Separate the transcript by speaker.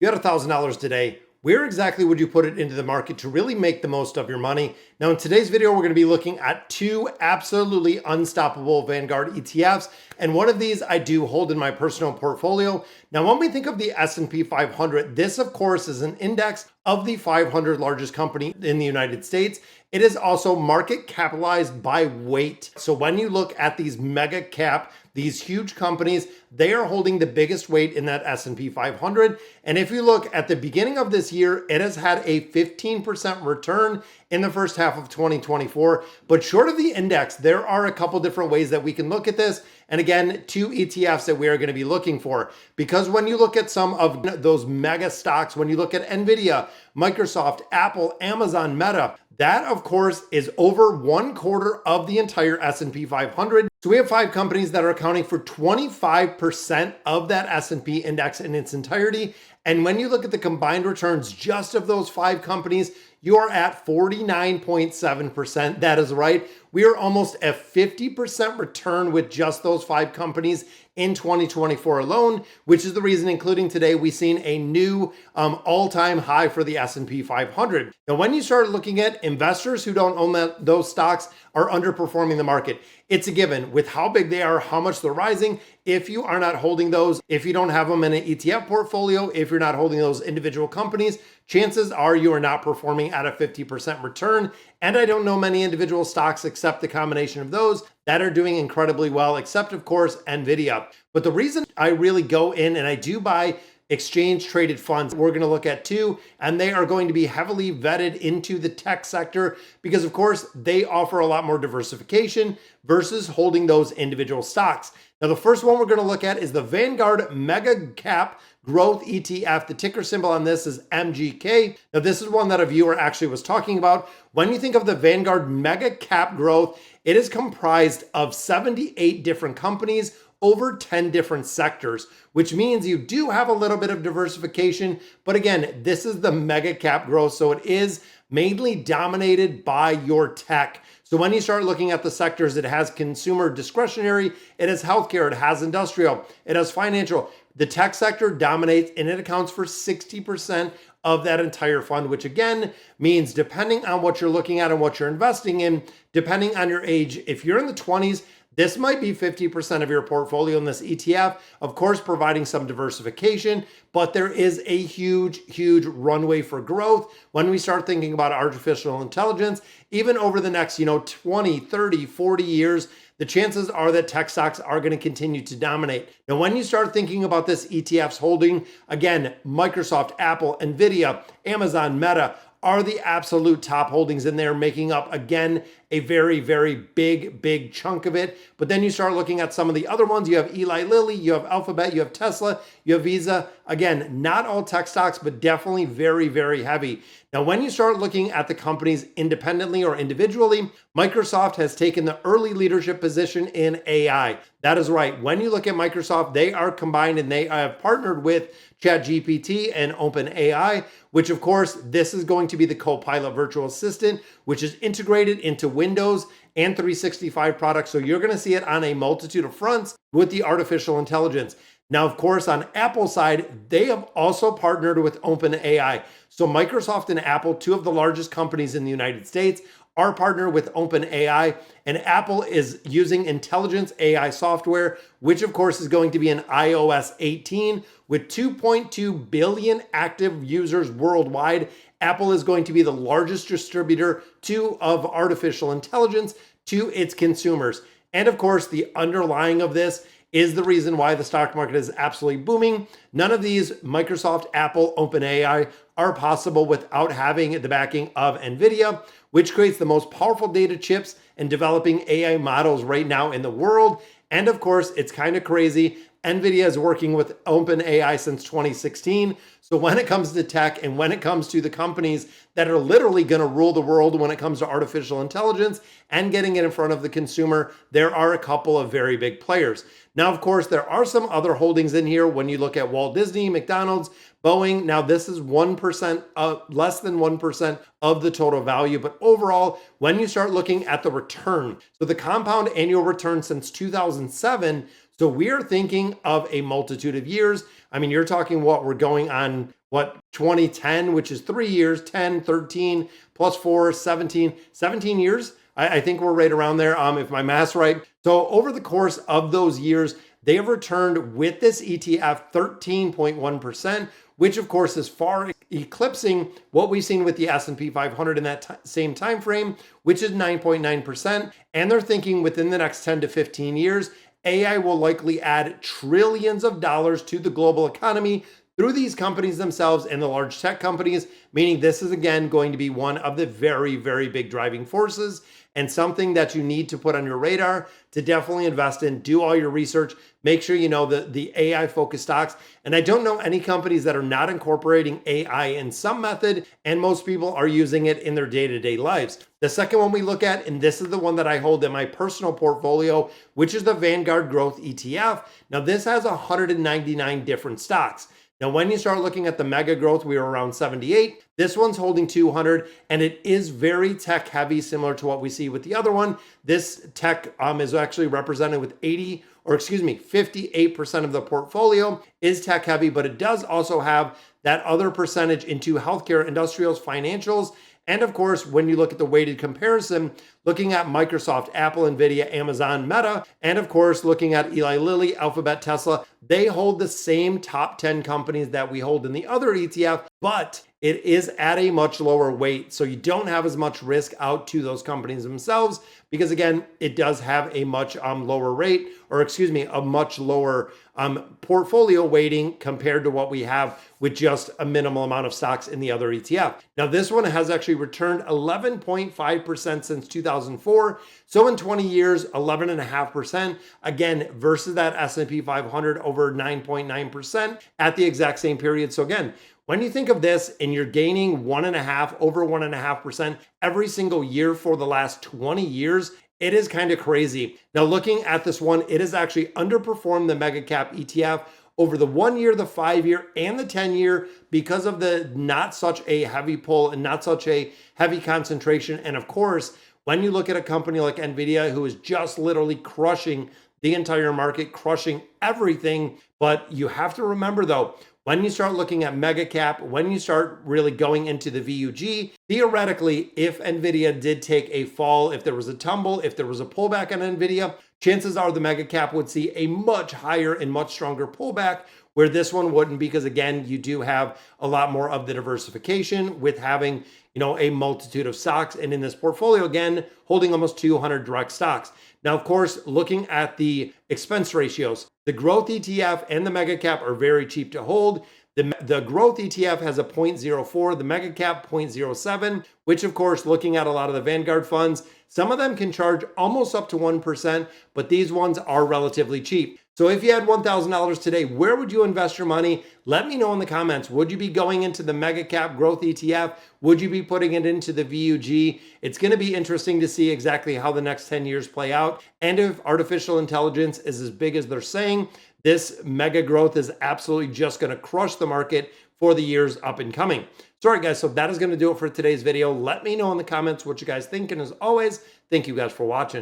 Speaker 1: You had $1,000 today. Where exactly would you put it into the market to really make the most of your money? Now, in today's video, we're going to be looking at two absolutely unstoppable Vanguard ETFs. And one of these I do hold in my personal portfolio. Now, when we think of the S&P 500, this, of course, is an index of the 500 largest company in the United States. It is also market capitalized by weight. So when you look at these mega cap, these huge companies, they are holding the biggest weight in that S&P 500. And if you look at the beginning of this year, it has had a 15% return in the first half of 2024. But short of the index, there are a couple different ways that we can look at this. And again, two ETFs that we are going to be looking for. Because when you look at some of those mega stocks, when you look at Nvidia, Microsoft, Apple, Amazon, Meta, that of course is over 1/4 of the entire S&P 500. So we have 5 companies that are accounting for 25% of that S&P index in its entirety. And when you look at the combined returns just of those 5 companies, you are at 49.7%. That is right. We are almost a 50% return with just those 5 companies in 2024 alone, which is the reason, including today, we've seen a new all-time high for the S&P 500. Now, when you start looking at investors who don't own those stocks are underperforming the market, it's a given with how big they are, how much they're rising. If you are not holding those, if you don't have them in an ETF portfolio, if you're not holding those individual companies, chances are you are not performing at a 50% return. And I don't know many individual stocks except the combination of those that are doing incredibly well, except of course, Nvidia. But the reason I really go in and I do buy exchange traded funds, we're going to look at two, and they are going to be heavily vetted into the tech sector because of course they offer a lot more diversification versus holding those individual stocks. Now, the first one we're going to look at is the Vanguard Mega Cap Growth ETF. The ticker symbol on this is MGK. Now, this is one that a viewer actually was talking about. When you think of the Vanguard Mega Cap Growth, it is comprised of 78 different companies over 10 different sectors, which means you do have a little bit of diversification. But again, this is the mega cap growth, so it is mainly dominated by your tech. So when you start looking at the sectors, it has consumer discretionary, it has healthcare, it has industrial, it has financial. The tech sector dominates and it accounts for 60% of that entire fund, which again means depending on what you're looking at and what you're investing in, depending on your age, if you're in the 20s, this might be 50% of your portfolio in this ETF, of course, providing some diversification, but there is a huge, huge runway for growth when we start thinking about artificial intelligence, even over the next, 20, 30, 40 years. The chances are that tech stocks are going to continue to dominate. Now, when you start thinking about this ETF's holding, again, Microsoft, Apple, Nvidia, Amazon, Meta are the absolute top holdings in there, making up, again, a very, very big chunk of it. But then you start looking at some of the other ones. You have Eli Lilly, you have Alphabet, you have Tesla, you have Visa. Again, not all tech stocks, but definitely very, very heavy. Now, when you start looking at the companies independently or individually, Microsoft has taken the early leadership position in AI. That is right. When you look at Microsoft, they are combined and they have partnered with ChatGPT and OpenAI, which of course, this is going to be the Copilot virtual assistant, which is integrated into Windows and 365 products. So you're going to see it on a multitude of fronts with the artificial intelligence. Now, of course, on Apple's side, they have also partnered with OpenAI. So Microsoft and Apple, two of the largest companies in the United States, are partnered with OpenAI, and Apple is using intelligence AI software, which of course is going to be an iOS 18 with 2.2 billion active users worldwide. Apple is going to be the largest distributor of artificial intelligence to its consumers. And of course, the underlying of this is the reason why the stock market is absolutely booming. None of these, Microsoft, Apple, OpenAI, are possible without having the backing of Nvidia, which creates the most powerful data chips and developing AI models right now in the world. And of course, it's kind of crazy. Nvidia is working with OpenAI since 2016. So when it comes to tech and when it comes to the companies that are literally going to rule the world when it comes to artificial intelligence and getting it in front of the consumer, there are a couple of very big players. Now, of course, there are some other holdings in here when you look at Walt Disney, McDonald's, Boeing. Now, this is 1%, less than 1% of the total value. But overall, when you start looking at the return, so the compound annual return since 2007, so we are thinking of a multitude of years. I mean, you're talking what we're going on 2010, which is 3 years, 10, 13, plus 4, 17 years. I think we're right around there, if my math's right. So over the course of those years, they have returned with this ETF 13.1%, which of course is far eclipsing what we've seen with the S&P 500 in that same time frame, which is 9.9%. And they're thinking within the next 10 to 15 years, AI will likely add trillions of dollars to the global economy through these companies themselves and the large tech companies, meaning this is again going to be one of the very, very big driving forces and something that you need to put on your radar to definitely invest in. Do all your research, make sure you know the AI focused stocks. And I don't know any companies that are not incorporating AI in some method, and most people are using it in their day-to-day lives. The second one we look at, and this is the one that I hold in my personal portfolio, which is the Vanguard Growth ETF. Now this has 199 different stocks. Now, when you start looking at the mega growth, we were around 78. This one's holding 200, and it is very tech heavy, similar to what we see with the other one. This tech is actually represented with 58% of the portfolio is tech heavy, but it does also have that other percentage into healthcare, industrials, financials. And of course, when you look at the weighted comparison, looking at Microsoft, Apple, Nvidia, Amazon, Meta, and of course, looking at Eli Lilly, Alphabet, Tesla, they hold the same top 10 companies that we hold in the other ETF, but it is at a much lower weight. So you don't have as much risk out to those companies themselves, because again, it does have a much lower rate, or excuse me, a much lower portfolio weighting compared to what we have with just a minimal amount of stocks in the other ETF. Now, this one has actually returned 11.5% since 2004. So in 20 years, 11.5%, again, versus that S&P 500 over 9.9% at the exact same period. So again, when you think of this and you're gaining over 1.5% every single year for the last 20 years, it is kind of crazy. Now, looking at this one, it has actually underperformed the mega cap ETF over the 1 year, the 5 year, and the 10 year because of the not such a heavy pull and not such a heavy concentration. And of course, when you look at a company like Nvidia, who is just literally crushing the entire market, crushing everything. But you have to remember though, when you start looking at mega cap, when you start really going into the VUG, theoretically, if Nvidia did take a fall, if there was a tumble, if there was a pullback on Nvidia, chances are the mega cap would see a much higher and much stronger pullback, where this one wouldn't, because again, you do have a lot more of the diversification with having, a multitude of stocks. And in this portfolio, again, holding almost 200 direct stocks. Now, of course, looking at the expense ratios, the growth ETF and the mega cap are very cheap to hold. The growth ETF has a 0.04, the mega cap 0.07, which of course, looking at a lot of the Vanguard funds, some of them can charge almost up to 1%, but these ones are relatively cheap. So if you had $1,000 today, where would you invest your money? Let me know in the comments. Would you be going into the mega cap growth ETF? Would you be putting it into the VUG? It's going to be interesting to see exactly how the next 10 years play out. And if artificial intelligence is as big as they're saying, this mega growth is absolutely just going to crush the market for the years up and coming. So, all right, guys, so that is going to do it for today's video. Let me know in the comments what you guys think. And as always, thank you guys for watching.